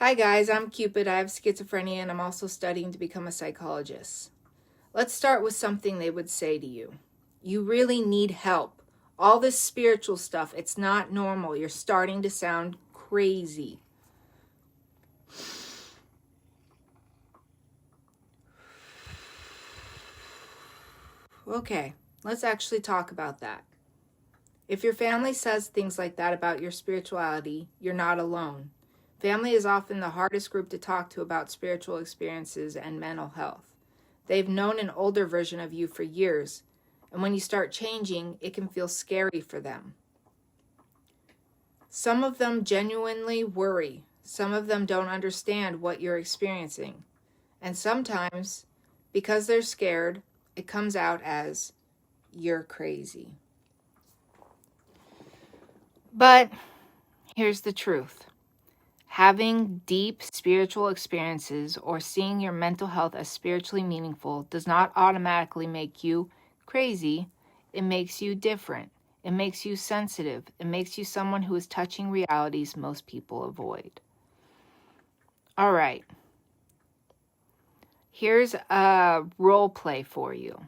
Hi guys, I'm Cupid. I have schizophrenia and I'm also studying to become a psychologist. Let's start with something they would say to you. You really need help. All this spiritual stuff, it's not normal. You're starting to sound crazy. Okay, let's actually talk about that. If your family says things like that about your spirituality, you're not alone. Family is often the hardest group to talk to about spiritual experiences and mental health. They've known an older version of you for years, and when you start changing, it can feel scary for them. Some of them genuinely worry. Some of them don't understand what you're experiencing. And sometimes, because they're scared, it comes out as, you're crazy. But here's the truth. Having deep spiritual experiences or seeing your mental health as spiritually meaningful does not automatically make you crazy. It makes you different. It makes you sensitive. It makes you someone who is touching realities most people avoid. All right. Here's a role play for you.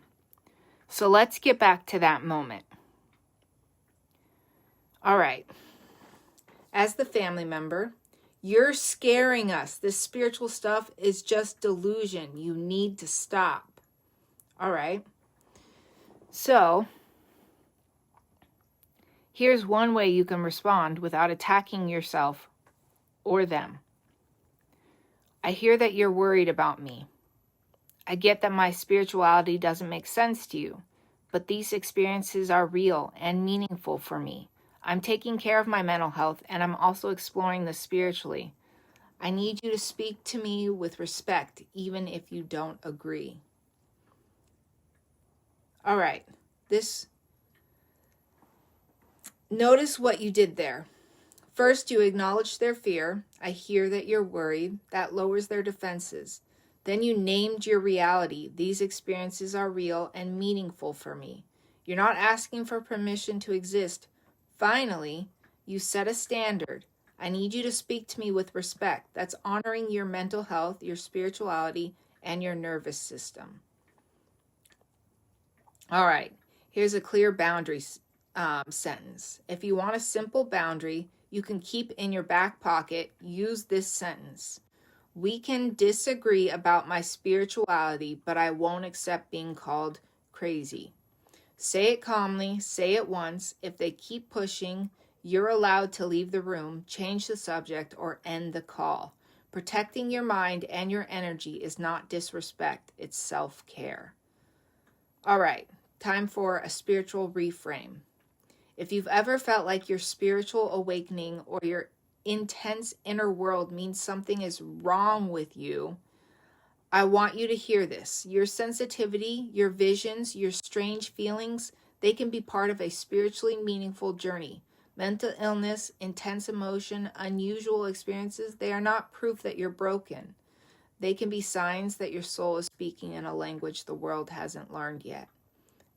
So let's get back to that moment. All right. As the family member, you're scaring us. This spiritual stuff is just delusion. You need to stop. All right. So, here's one way you can respond without attacking yourself or them. I hear that you're worried about me. I get that my spirituality doesn't make sense to you, but these experiences are real and meaningful for me. I'm taking care of my mental health, and I'm also exploring this spiritually. I need you to speak to me with respect, even if you don't agree. All right. Notice what you did there. First, you acknowledged their fear. I hear that you're worried. That lowers their defenses. Then you named your reality. These experiences are real and meaningful for me. You're not asking for permission to exist. Finally, you set a standard. I need you to speak to me with respect. That's honoring your mental health, your spirituality, and your nervous system. All right, here's a clear boundary sentence. If you want a simple boundary, you can keep in your back pocket, use this sentence. We can disagree about my spirituality, but I won't accept being called crazy. Say it calmly, say it once. If they keep pushing, you're allowed to leave the room, change the subject, or end the call. Protecting your mind and your energy is not disrespect, it's self-care. All right, time for a spiritual reframe. If you've ever felt like your spiritual awakening or your intense inner world means something is wrong with you, I want you to hear this. Your sensitivity, your visions, your strange feelings, they can be part of a spiritually meaningful journey. Mental illness, intense emotion, unusual experiences, they are not proof that you're broken. They can be signs that your soul is speaking in a language the world hasn't learned yet.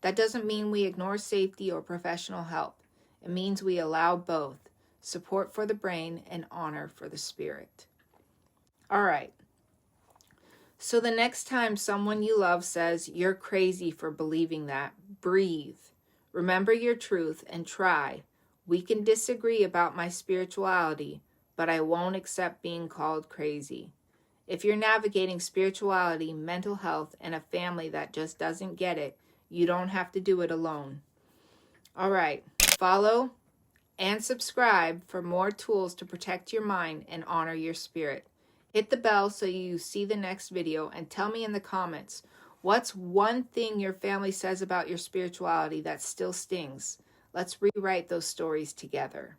That doesn't mean we ignore safety or professional help. It means we allow both, support for the brain and honor for the spirit. All right. So the next time someone you love says, you're crazy for believing that, breathe. Remember your truth and try. We can disagree about my spirituality, but I won't accept being called crazy. If you're navigating spirituality, mental health, and a family that just doesn't get it, you don't have to do it alone. All right, follow and subscribe for more tools to protect your mind and honor your spirit. Hit the bell so you see the next video and tell me in the comments, what's one thing your family says about your spirituality that still stings? Let's rewrite those stories together.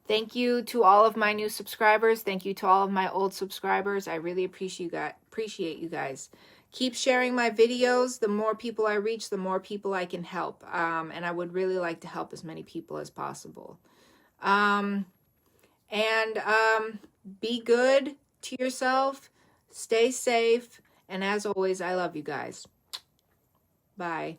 Thank you to all of my new subscribers. Thank you to all of my old subscribers. I really appreciate you guys. Keep sharing my videos. The more people I reach, the more people I can help. And I would really like to help as many people as possible. Be good to yourself. Stay safe. And as always, I love you guys. Bye.